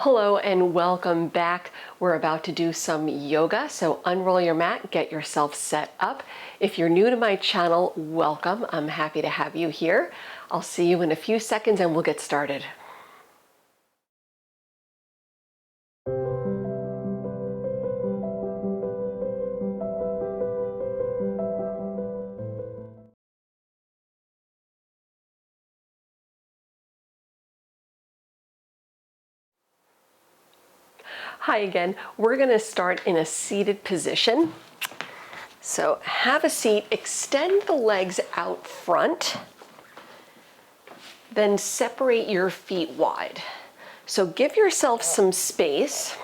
Hello and welcome back. We're about to do some yoga, so unroll your mat, get yourself set up. If you're new to my channel, welcome. I'm happy to have you here. I'll see you in a few seconds and we'll get started. Hi again. We're going to start in a seated position. So have a seat, extend the legs out front, then separate your feet wide. So give yourself some space,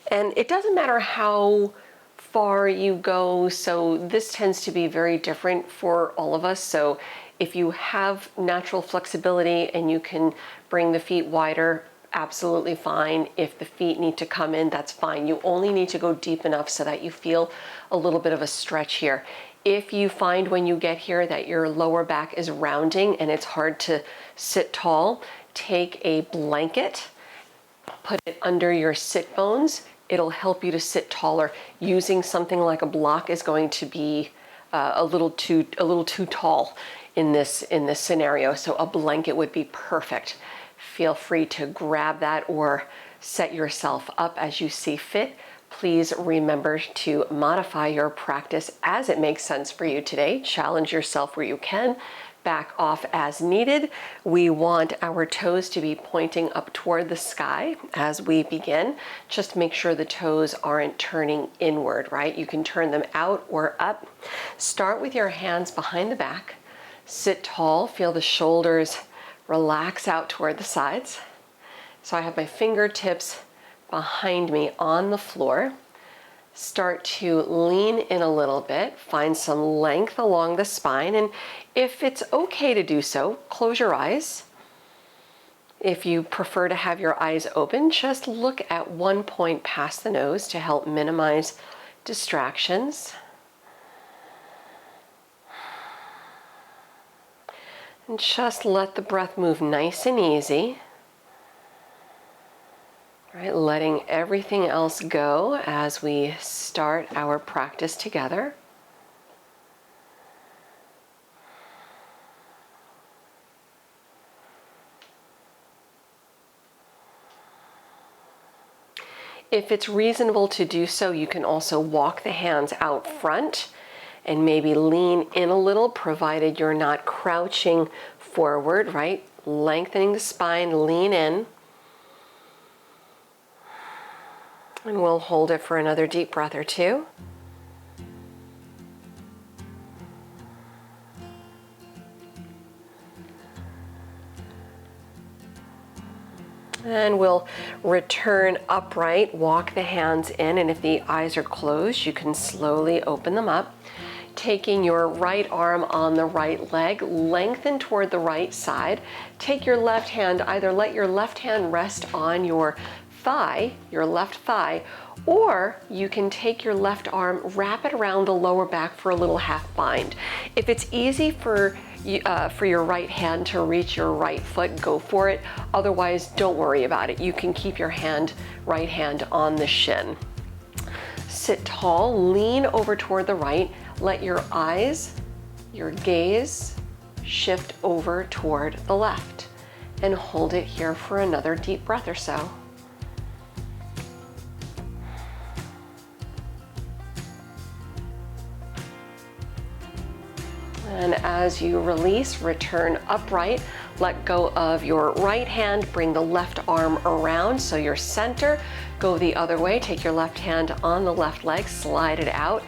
and it doesn't matter how far you go, so this tends to be very different for all of us. So if you have natural flexibility and you can bring the feet wider, absolutely fine. If the feet need to come in, that's fine. You only need to go deep enough so that you feel a little bit of a stretch here. If you find when you get here that your lower back is rounding and it's hard to sit tall, take a blanket, put it under your sit bones. It'll help you to sit taller. Using something like a block is going to be a little too tall in this scenario. So a blanket would be perfect. Feel free to grab that or set yourself up as you see fit. Please remember to modify your practice as it makes sense for you today. Challenge yourself where you can. Back off as needed. We want our toes to be pointing up toward the sky as we begin. Just make sure the toes aren't turning inward, right? You can turn them out or up. Start with your hands behind the back. Sit tall. Feel the shoulders relax out toward the sides. So I have my fingertips behind me on the floor. Start to lean in a little bit, find some length along the spine, and if it's okay to do so, close your eyes. If you prefer to have your eyes open, just look at one point past the nose to help minimize distractions. And just let the breath move nice and easy. Right, letting everything else go as we start our practice together. If it's reasonable to do so, you can also walk the hands out front and maybe lean in a little, provided you're not crouching forward, right? Lengthening the spine, lean in. And we'll hold it for another deep breath or two. And we'll return upright, walk the hands in, and if the eyes are closed, you can slowly open them up. Taking your right arm on the right leg, lengthen toward the right side. Take your left hand, either let your left hand rest on your thigh, your left thigh, or you can take your left arm, wrap it around the lower back for a little half bind. If it's easy for your right hand to reach your right foot, go for it. Otherwise, don't worry about it. You can keep your right hand on the shin. Sit tall, lean over toward the right. Let your eyes, your gaze, shift over toward the left. And hold it here for another deep breath or so. And as you release, return upright. Let go of your right hand, bring the left arm around so you're center. Go the other way, take your left hand on the left leg, slide it out,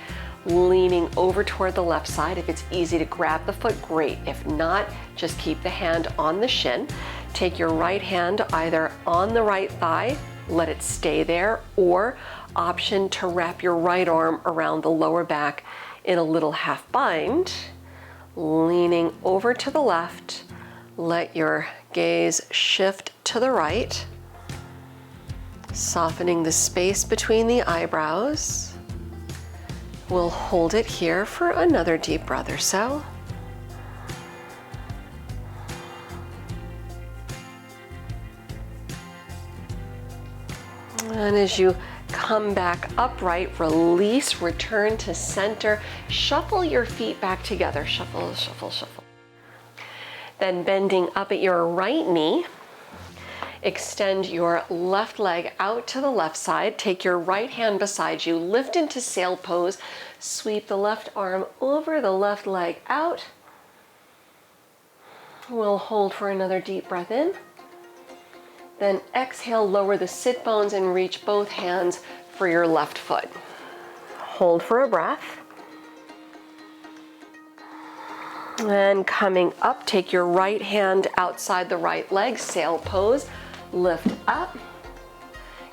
leaning over toward the left side. If it's easy to grab the foot, great. If not, just keep the hand on the shin. Take your right hand either on the right thigh, let it stay there, or option to wrap your right arm around the lower back in a little half bind. Leaning over to the left, let your gaze shift to the right, softening the space between the eyebrows. We'll hold it here for another deep breath or so. And as you come back upright, release, return to center, shuffle your feet back together. Shuffle, shuffle, shuffle. Then bending up at your right knee, extend your left leg out to the left side. Take your right hand beside you, lift into sail pose, sweep the left arm over the left leg out. We'll hold for another deep breath in. Then exhale, lower the sit bones and reach both hands for your left foot. Hold for a breath. And coming up, take your right hand outside the right leg, sail pose, lift up.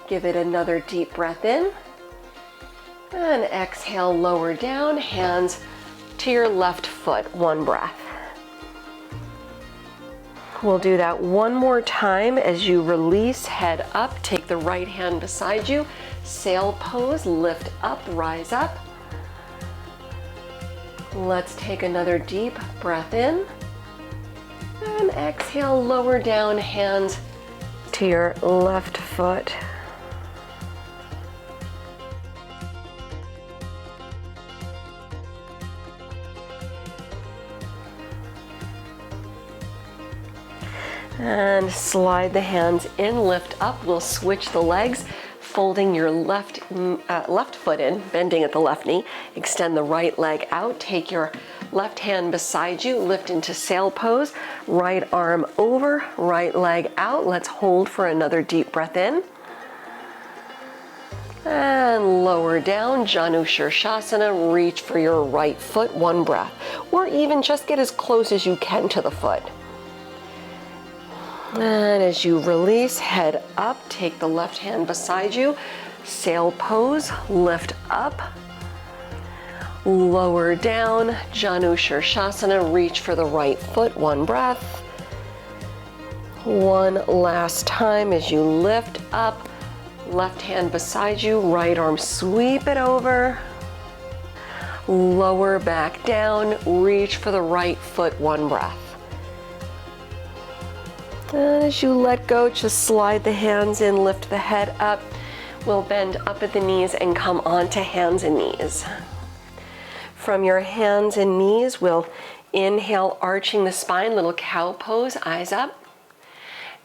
Give it another deep breath in. And exhale, lower down, hands to your left foot, one breath. We'll do that one more time as you release, head up, take the right hand beside you, sail pose, lift up, rise up. Let's take another deep breath in. And exhale, lower down, hands to your left foot. And slide the hands in, lift up. We'll switch the legs, folding your left foot in, bending at the left knee. Extend the right leg out. Take your left hand beside you, lift into sail pose. Right arm over, right leg out. Let's hold for another deep breath in. And lower down, Janu Shirshasana. Reach for your right foot, one breath. Or even just get as close as you can to the foot. And as you release, head up, take the left hand beside you, sail pose, lift up, lower down, Janu Shirshasana, reach for the right foot, one breath. One last time as you lift up, left hand beside you, right arm, sweep it over, lower back down, reach for the right foot, one breath. And as you let go, just slide the hands in, lift the head up. We'll bend up at the knees and come onto hands and knees. From your hands and knees, we'll inhale, arching the spine, little cow pose, eyes up.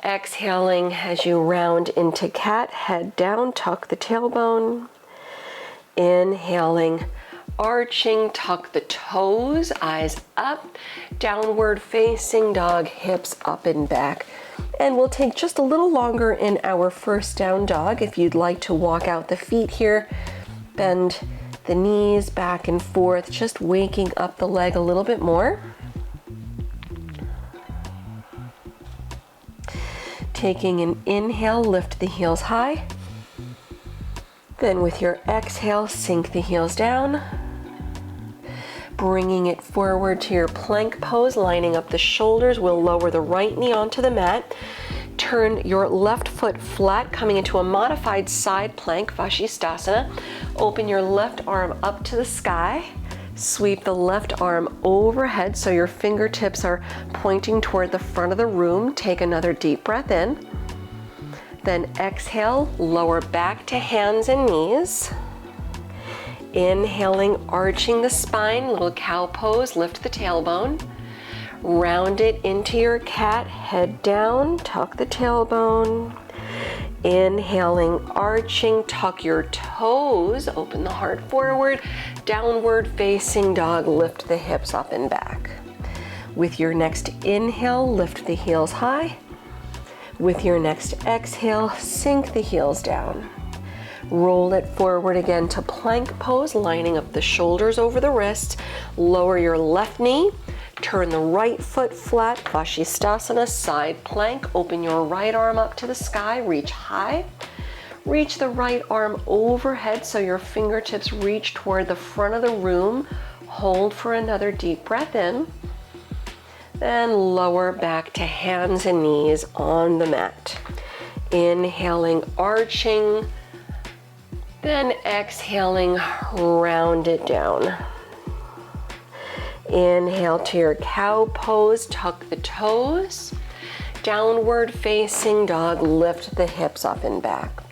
Exhaling as you round into cat, head down, tuck the tailbone. Inhaling, arching, tuck the toes, eyes up, downward facing dog, hips up and back. And we'll take just a little longer in our first down dog. If you'd like to walk out the feet here, bend the knees back and forth, just waking up the leg a little bit more. Taking an inhale, lift the heels high. Then with your exhale, sink the heels down. Bringing it forward to your plank pose, lining up the shoulders. We'll lower the right knee onto the mat. Turn your left foot flat, coming into a modified side plank, Vashisthasana. Open your left arm up to the sky. Sweep the left arm overhead so your fingertips are pointing toward the front of the room. Take another deep breath in. Then exhale, lower back to hands and knees. Inhaling, arching the spine, little cow pose, lift the tailbone. Round it into your cat, head down, tuck the tailbone. Inhaling, arching, tuck your toes, open the heart forward. Downward facing dog, lift the hips up and back. With your next inhale, lift the heels high. With your next exhale, sink the heels down. Roll it forward again to plank pose, lining up the shoulders over the wrists. Lower your left knee, turn the right foot flat, Vashisthasana, side plank. Open your right arm up to the sky, reach high. Reach the right arm overhead so your fingertips reach toward the front of the room. Hold for another deep breath in. Then lower back to hands and knees on the mat. Inhaling, arching. Then exhaling, round it down. Inhale to your cow pose, tuck the toes. Downward facing dog, lift the hips up and back.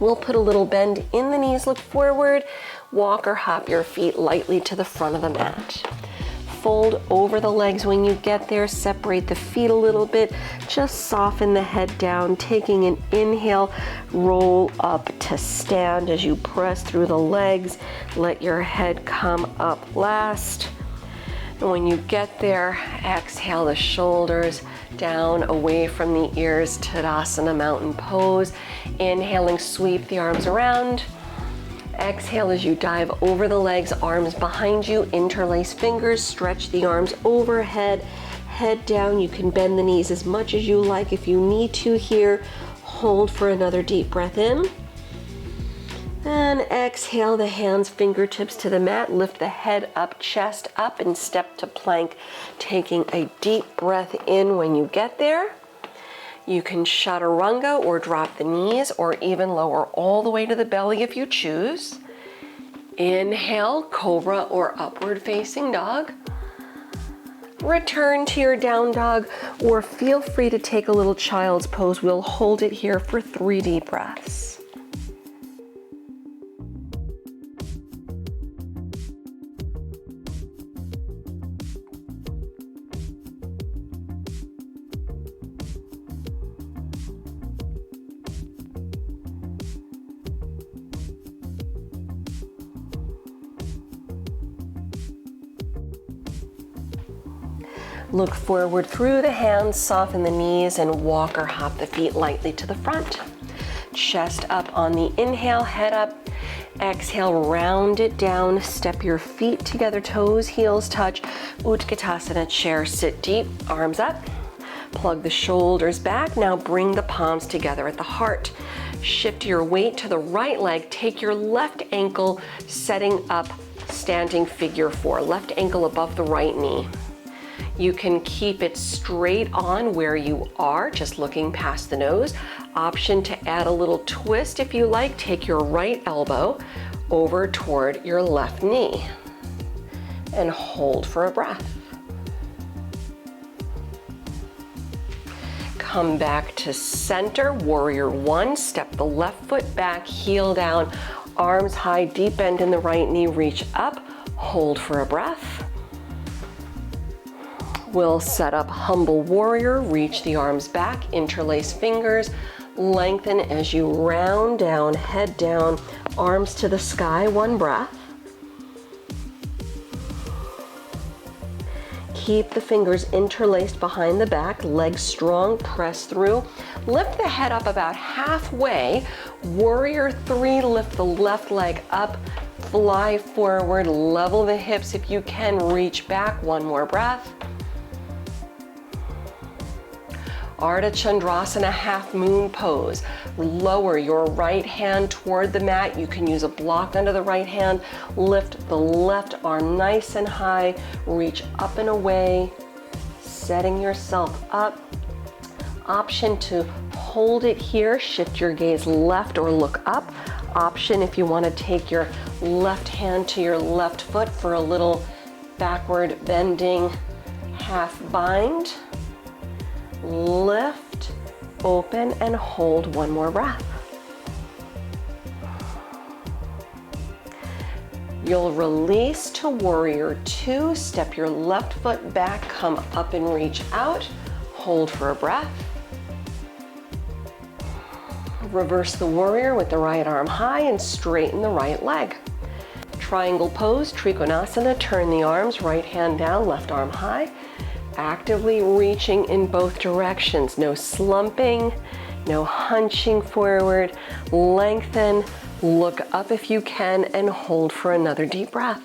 We'll put a little bend in the knees, look forward, walk or hop your feet lightly to the front of the mat. Fold over the legs when you get there, separate the feet a little bit, just soften the head down, taking an inhale, roll up to stand as you press through the legs, let your head come up last. And when you get there, exhale the shoulders down away from the ears, Tadasana Mountain Pose. Inhaling, sweep the arms around. Exhale as you dive over the legs, arms behind you, interlace fingers, stretch the arms overhead, head down. You can bend the knees as much as you like if you need to here. Hold for another deep breath in. And exhale the hands, fingertips to the mat. Lift the head up, chest up, and step to plank, taking a deep breath in when you get there. You can chaturanga or drop the knees or even lower all the way to the belly if you choose. Inhale, cobra or upward facing dog. Return to your down dog or feel free to take a little child's pose. We'll hold it here for 3 deep breaths. Look forward through the hands, soften the knees, and walk or hop the feet lightly to the front. Chest up on the inhale, head up. Exhale, round it down, step your feet together, toes, heels touch. Utkatasana, chair, sit deep, arms up. Plug the shoulders back. Now bring the palms together at the heart. Shift your weight to the right leg. Take your left ankle, setting up standing figure 4. Left ankle above the right knee. You can keep it straight on where you are, just looking past the nose. Option to add a little twist if you like. Take your right elbow over toward your left knee and hold for a breath. Come back to center, warrior 1. Step the left foot back, heel down, arms high, deep bend in the right knee, reach up, hold for a breath. We'll set up humble warrior, reach the arms back, interlace fingers, lengthen as you round down, head down, arms to the sky, 1 breath. Keep the fingers interlaced behind the back, legs strong, press through. Lift the head up about halfway. Warrior 3, lift the left leg up, fly forward, level the hips if you can, reach back, 1 more breath. Ardha Chandrasana, half moon pose. Lower your right hand toward the mat. You can use a block under the right hand. Lift the left arm nice and high. Reach up and away, setting yourself up. Option to hold it here. Shift your gaze left or look up. Option if you want to take your left hand to your left foot for a little backward bending half bind. Lift, open, and hold 1 more breath. You'll release to warrior 2. Step your left foot back, come up and reach out. Hold for a breath. Reverse the warrior with the right arm high and straighten the right leg. Triangle pose, Trikonasana, turn the arms, right hand down, left arm high. Actively reaching in both directions. No slumping, no hunching forward. Lengthen, look up if you can, and hold for another deep breath.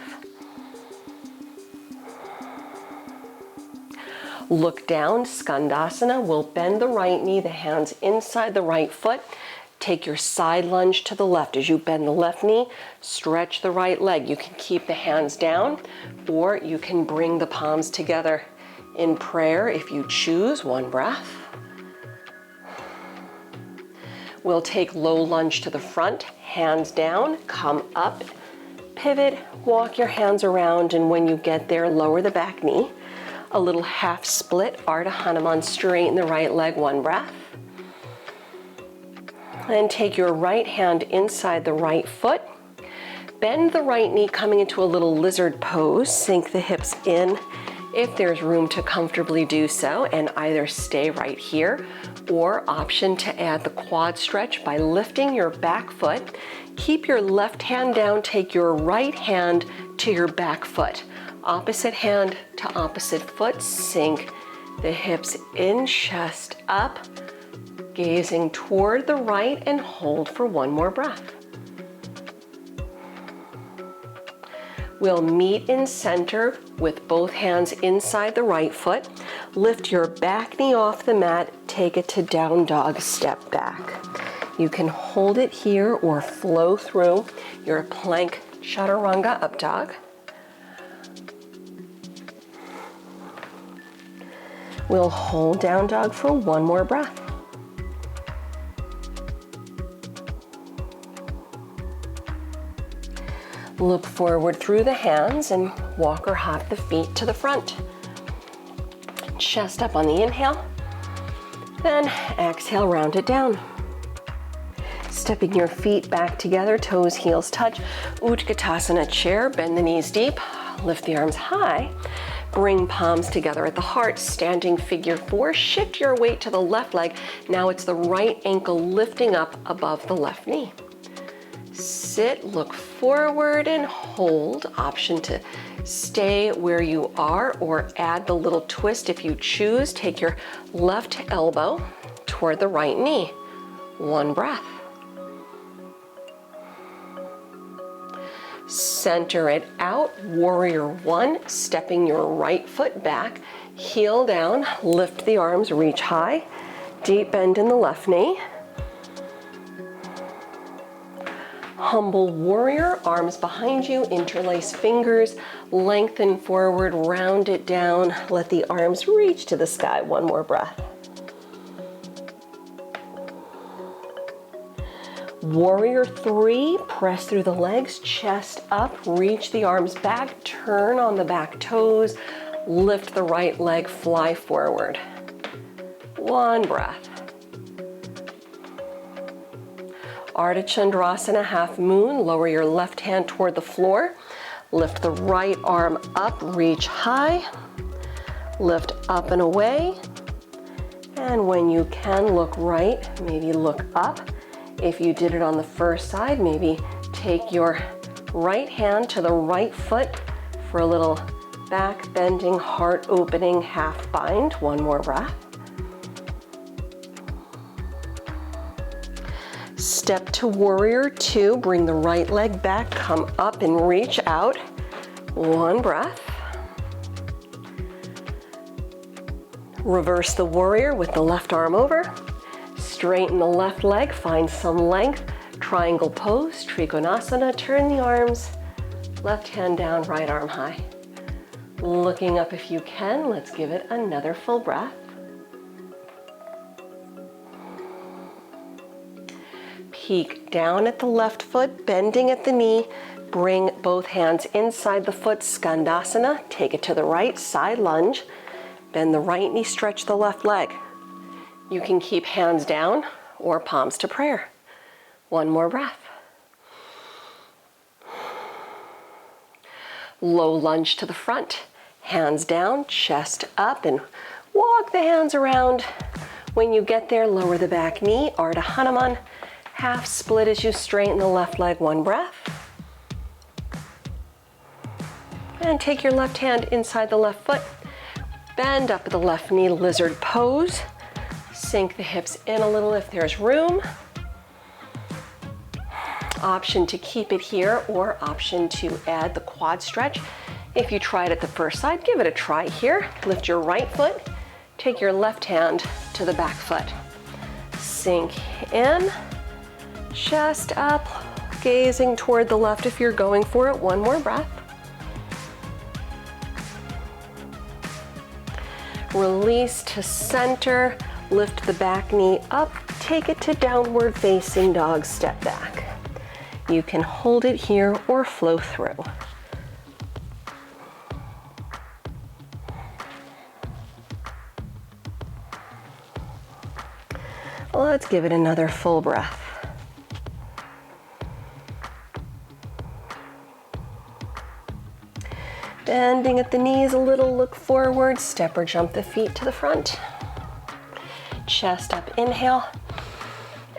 Look down, Skandasana. We'll bend the right knee, the hands inside the right foot. Take your side lunge to the left. As you bend the left knee, stretch the right leg. You can keep the hands down, or you can bring the palms together in prayer if you choose. 1 breath. We'll take low lunge to the front, hands down, come up, pivot, walk your hands around, and when you get there, lower the back knee. A little half split, Ardha Hanuman, straighten the right leg, 1 breath. And take your right hand inside the right foot. Bend the right knee, coming into a little lizard pose. Sink the hips in if there's room to comfortably do so, and either stay right here or option to add the quad stretch by lifting your back foot. Keep your left hand down, take your right hand to your back foot. Opposite hand to opposite foot, sink the hips in, chest up, gazing toward the right, and hold for one more breath. We'll meet in center with both hands inside the right foot. Lift your back knee off the mat, take it to down dog, step back. You can hold it here or flow through your plank chaturanga up dog. We'll hold down dog for one more breath. Look forward through the hands and walk or hop the feet to the front. Chest up on the inhale, then exhale, round it down. Stepping your feet back together, toes, heels touch. Utkatasana chair, bend the knees deep, lift the arms high. Bring palms together at the heart, standing figure four. Shift your weight to the left leg. Now it's the right ankle lifting up above the left knee. Sit, look forward and hold. Option to stay where you are or add the little twist if you choose. Take your left elbow toward the right knee. One breath. Center it out, warrior one, stepping your right foot back, heel down, lift the arms, reach high, deep bend in the left knee. Humble warrior, arms behind you, interlace fingers, lengthen forward, round it down, let the arms reach to the sky. One more breath. Warrior three, press through the legs, chest up, reach the arms back, turn on the back toes, lift the right leg, fly forward. One breath. Ardha Chandrasana, half moon, lower your left hand toward the floor, lift the right arm up, reach high, lift up and away, and when you can, look right, maybe look up. If you did it on the first side, maybe take your right hand to the right foot for a little back bending, heart opening, half bind. One more breath. Step to warrior two, bring the right leg back, come up and reach out. One breath. Reverse the warrior with the left arm over. Straighten the left leg, find some length. Triangle pose, Trikonasana, turn the arms, left hand down, right arm high. Looking up if you can, let's give it another full breath. Peek down at the left foot, bending at the knee. Bring both hands inside the foot, Skandasana. Take it to the right, side lunge. Bend the right knee, stretch the left leg. You can keep hands down or palms to prayer. One more breath. Low lunge to the front. Hands down, chest up, and walk the hands around. When you get there, lower the back knee, Ardha Hanuman. Half split as you straighten the left leg. One breath. And take your left hand inside the left foot. Bend up at the left knee, lizard pose. Sink the hips in a little if there's room. Option to keep it here or option to add the quad stretch. If you tried it the first side, give it a try here. Lift your right foot, take your left hand to the back foot. Sink in, chest up, gazing toward the left if you're going for it. One more breath. Release to center, lift the back knee up, take it to downward facing dog, step back. You can hold it here or flow through. Let's give it another full breath. Bending at the knees a little, look forward, step or jump the feet to the front. Chest up, inhale.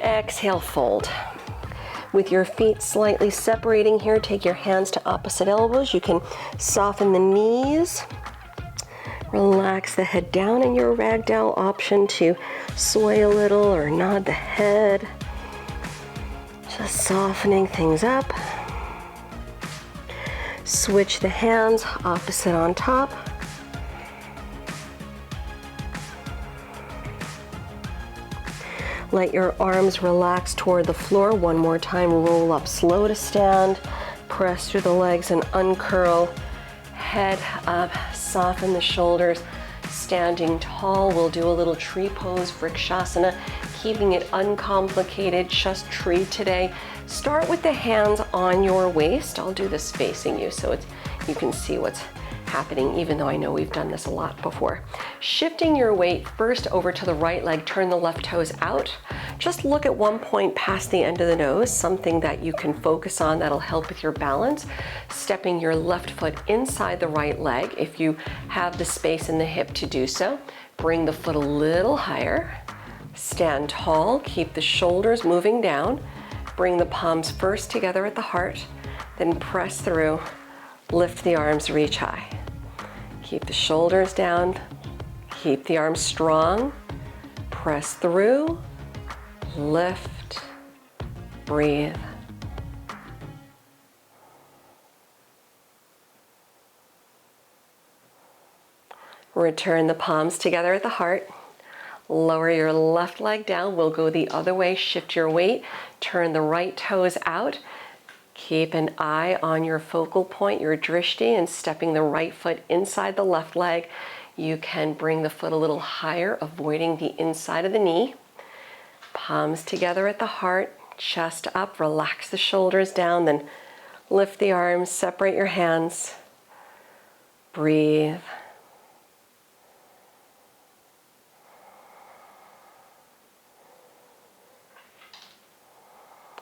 Exhale, fold. With your feet slightly separating here, take your hands to opposite elbows. You can soften the knees. Relax the head down in your ragdoll option to sway a little or nod the head. Just softening things up. Switch the hands, opposite on top. Let your arms relax toward the floor. One more time, roll up slow to stand. Press through the legs and uncurl. Head up, soften the shoulders. Standing tall, we'll do a little tree pose, Vrikshasana, keeping it uncomplicated, just tree today. Start with the hands on your waist. I'll do this facing you so you can see what's happening, even though I know we've done this a lot before. Shifting your weight first over to the right leg, turn the left toes out. Just look at one point past the end of the nose, something that you can focus on that'll help with your balance. Stepping your left foot inside the right leg. If you have the space in the hip to do so, bring the foot a little higher. Stand tall, keep the shoulders moving down. Bring the palms first together at the heart, then press through. Lift the arms, reach high. Keep the shoulders down. Keep the arms strong. Press through. Lift. Breathe. Return the palms together at the heart. Lower your left leg down. We'll go the other way. Shift your weight. Turn the right toes out. Keep an eye on your focal point, your drishti, and stepping the right foot inside the left leg. You can bring the foot a little higher, avoiding the inside of the knee. Palms together at the heart, chest up, relax the shoulders down, then lift the arms, separate your hands. Breathe.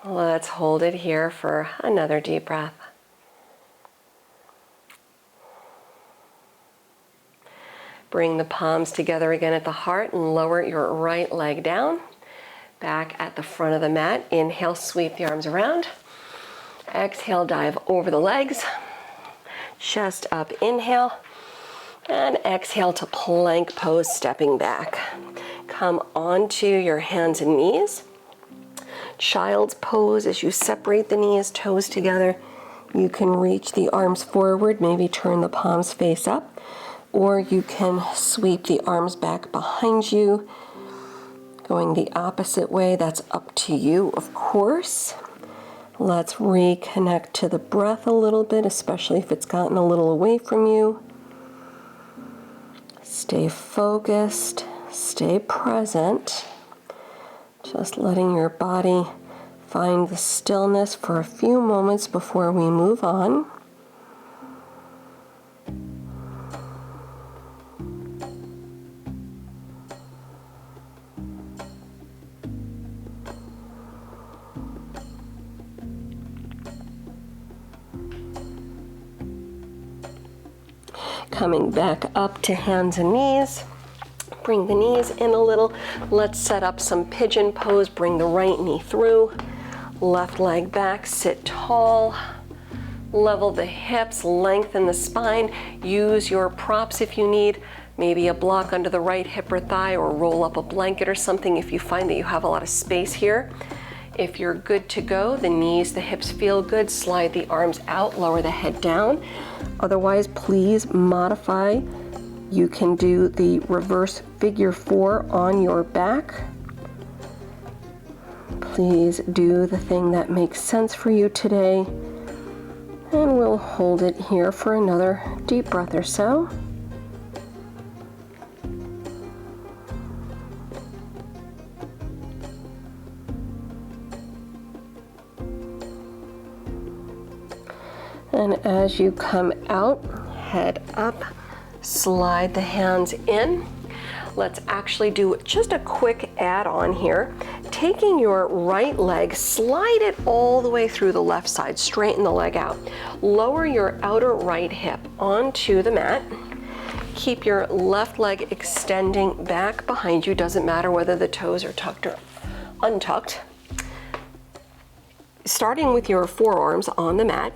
Let's hold it here for another deep breath. Bring the palms together again at the heart and lower your right leg down. Back at the front of the mat. Inhale, sweep the arms around. Exhale, dive over the legs. Chest up, inhale. And exhale to plank pose, stepping back. Come onto your hands and knees. Child's pose as you separate the knees, toes together. You can reach the arms forward, maybe turn the palms face up, or you can sweep the arms back behind you, going the opposite way. That's up to you, of course. Let's reconnect to the breath a little bit, especially if it's gotten a little away from you. Stay focused, stay present. Just letting your body find the stillness for a few moments before we move on. Coming back up to hands and knees. Bring the knees in a little. Let's set up some pigeon pose. Bring the right knee through. Left leg back. Sit tall. Level the hips. Lengthen the spine. Use your props if you need. Maybe a block under the right hip or thigh, or roll up a blanket or something if you find that you have a lot of space here. If you're good to go, the knees, the hips feel good. Slide the arms out. Lower the head down. Otherwise, please modify. You can do the reverse figure 4 on your back. Please do the thing that makes sense for you today. And we'll hold it here for another deep breath or so. And as you come out, head up. Slide the hands in. Let's actually do just a quick add-on here. taking your right leg, slide it all the way through the left side, straighten the leg out. Lower your outer right hip onto the mat. Keep your left leg extending back behind you. Doesn't matter whether the toes are tucked or untucked. Starting with your forearms on the mat,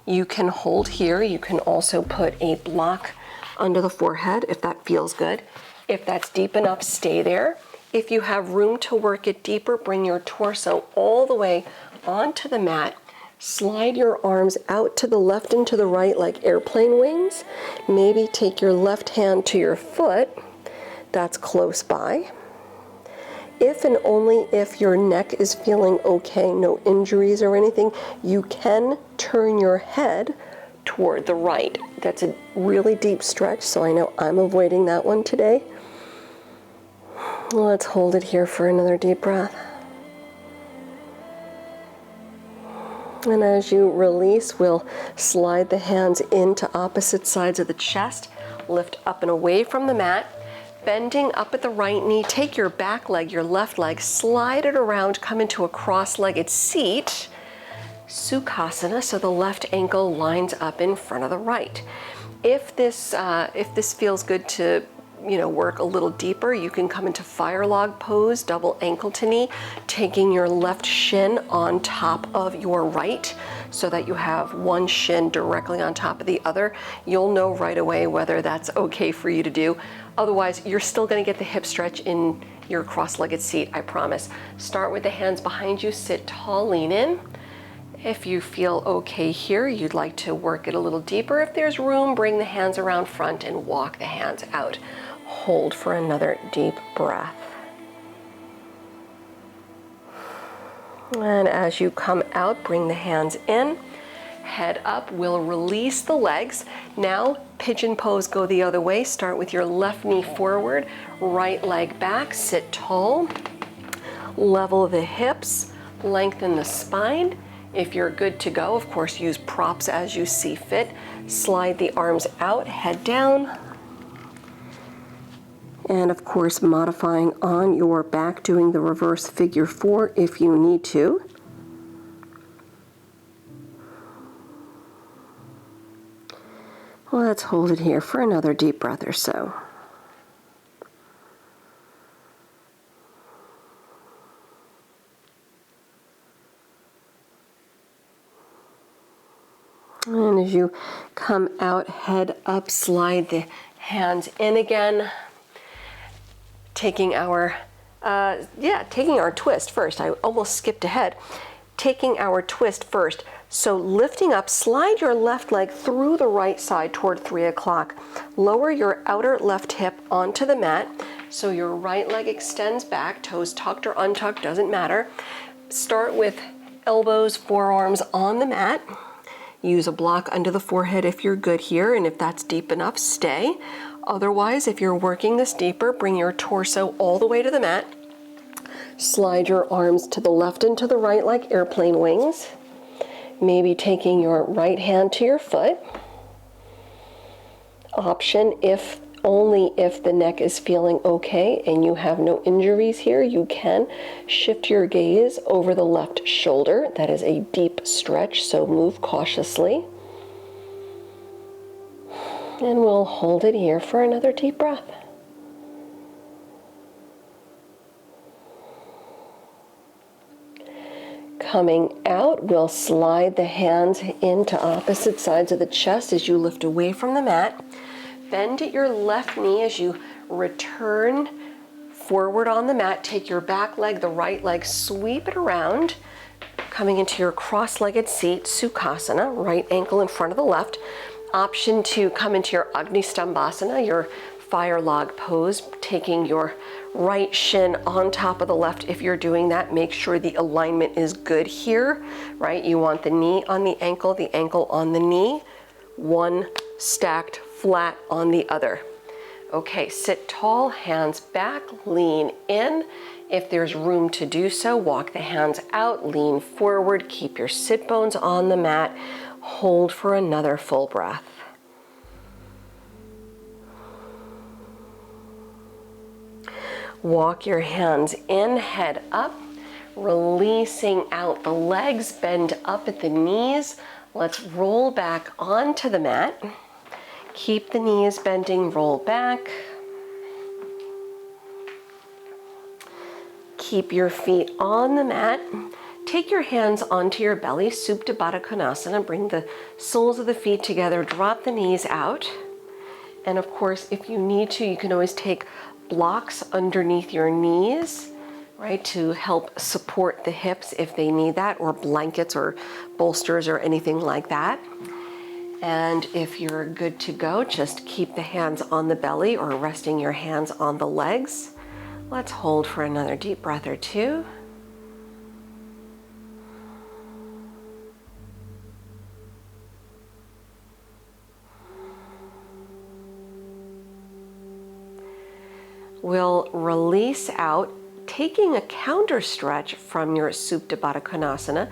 you can hold here. You can also put a block under the forehead if that feels good. If that's deep enough, stay there. If you have room to work it deeper, bring your torso all the way onto the mat. Slide your arms out to the left and to the right like airplane wings. Maybe take your left hand to your foot. That's close by. If and only if your neck is feeling okay, no injuries or anything, you can turn your head toward the right. That's a really deep stretch, so I know I'm avoiding that one today. Let's hold it here for another deep breath. And as you release, we'll slide the hands into opposite sides of the chest, lift up and away from the mat, bending up at the right knee. Take your back leg, your left leg, slide it around, come into a cross-legged seat, Sukhasana, so the left ankle lines up in front of the right. If this feels good to work a little deeper, you can come into fire log pose, double ankle to knee, taking your left shin on top of your right so that you have one shin directly on top of the other. You'll know right away whether that's okay for you to do. Otherwise, you're still going to get the hip stretch in your cross-legged seat, I promise. Start with the hands behind you, sit tall, lean in. If you feel okay here, you'd like to work it a little deeper. If there's room, bring the hands around front and walk the hands out. Hold for another deep breath. And as you come out, bring the hands in, head up. We'll release the legs. Now, pigeon pose, go the other way. Start with your left knee forward, right leg back, sit tall. Level the hips, lengthen the spine. If you're good to go, of course, use props as you see fit. Slide the arms out, head down. And of course, modifying on your back, doing the reverse figure 4 if you need to. Let's hold it here for another deep breath or so. And as you come out, head up, slide the hands in again. Taking our twist first. I almost skipped ahead. Taking our twist first. So lifting up, slide your left leg through the right side toward 3 o'clock. Lower your outer left hip onto the mat. So your right leg extends back, toes tucked or untucked, doesn't matter. Start with elbows, forearms on the mat. Use a block under the forehead if you're good here, and if that's deep enough, stay. Otherwise, if you're working this deeper, bring your torso all the way to the mat. Slide your arms to the left and to the right like airplane wings. Maybe taking your right hand to your foot. Option, if only if the neck is feeling okay and you have no injuries here, you can shift your gaze over the left shoulder. That is a deep stretch, so move cautiously. And we'll hold it here for another deep breath. Coming out, we'll slide the hands into opposite sides of the chest as you lift away from the mat. Bend at your left knee as you return forward on the mat. Take your back leg, the right leg, sweep it around. Coming into your cross-legged seat, Sukhasana, right ankle in front of the left. Option to come into your Agni Stambhasana, your fire log pose, taking your right shin on top of the left. If you're doing that, make sure the alignment is good here, right? You want the knee on the ankle on the knee, one stacked flat on the other. Okay, sit tall, hands back, lean in. If there's room to do so, walk the hands out, lean forward, keep your sit bones on the mat. Hold for another full breath. Walk your hands in, head up, releasing out. The legs bend up at the knees. Let's roll back onto the mat. Keep the knees bending, roll back. Keep your feet on the mat. Take your hands onto your belly, Supta Baddha Konasana. Bring the soles of the feet together, drop the knees out. And of course, if you need to, you can always take blocks underneath your knees, right, to help support the hips if they need that, or blankets or bolsters or anything like that. And if you're good to go, just keep the hands on the belly or resting your hands on the legs. Let's hold for another deep breath or two. We'll release out, taking a counter stretch from your Supta Baddha Konasana,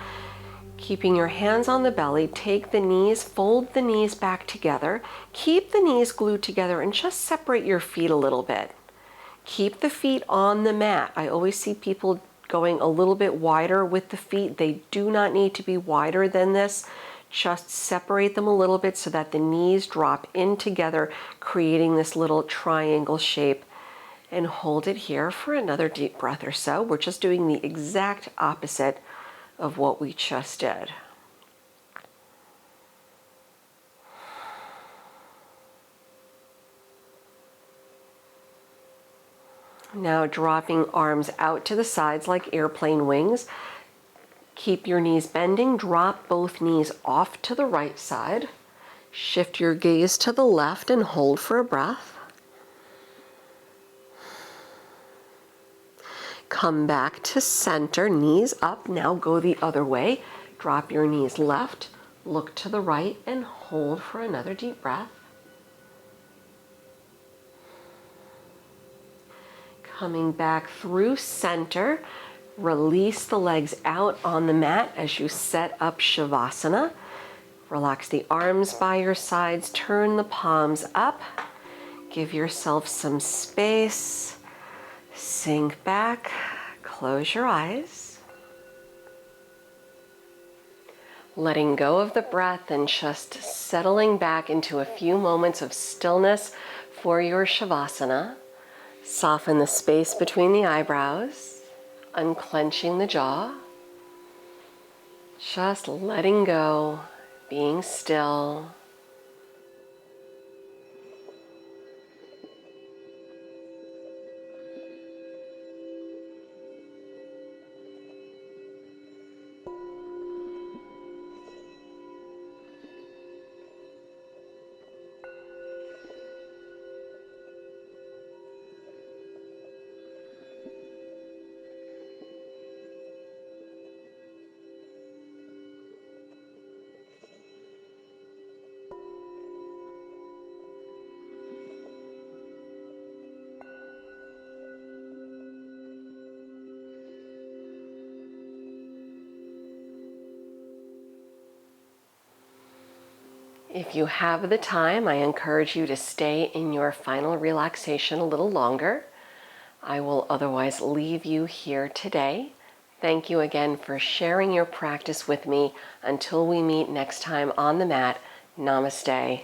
keeping your hands on the belly. Take the knees, fold the knees back together, keep the knees glued together, and just separate your feet a little bit. Keep the feet on the mat. I always see people going a little bit wider with the feet. They do not need to be wider than this. Just separate them a little bit so that the knees drop in together, creating this little triangle shape. And hold it here for another deep breath or so. We're just doing the exact opposite of what we just did. Now dropping arms out to the sides like airplane wings. Keep your knees bending. Drop both knees off to the right side. Shift your gaze to the left and hold for a breath. Come back to center, knees up. Now go the other way. Drop your knees left, look to the right, and hold for another deep breath. Coming back through center, release the legs out on the mat as you set up Shavasana. Relax the arms by your sides, turn the palms up. Give yourself some space. Sink back, close your eyes. Letting go of the breath and just settling back into a few moments of stillness for your Shavasana. Soften the space between the eyebrows, unclenching the jaw. Just letting go, being still. If you have the time, I encourage you to stay in your final relaxation a little longer. I will otherwise leave you here today. Thank you again for sharing your practice with me. Until we meet next time on the mat, namaste.